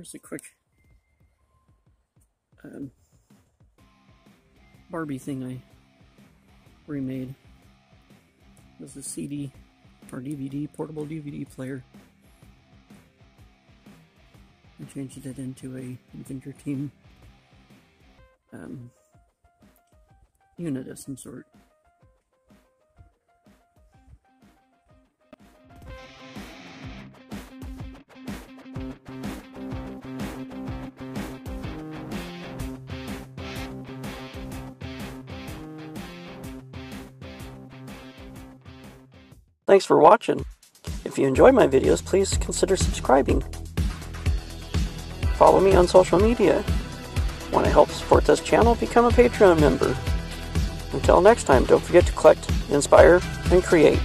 Here's a quick Barbie thing I remade. This is a CD or DVD, portable DVD player. I changed it into a Adventure Team unit of some sort. Thanks for watching. If you enjoy my videos, please consider subscribing. Follow me on social media. Want to help support this channel? Become a Patreon member. Until next time, don't forget to collect, inspire, and create.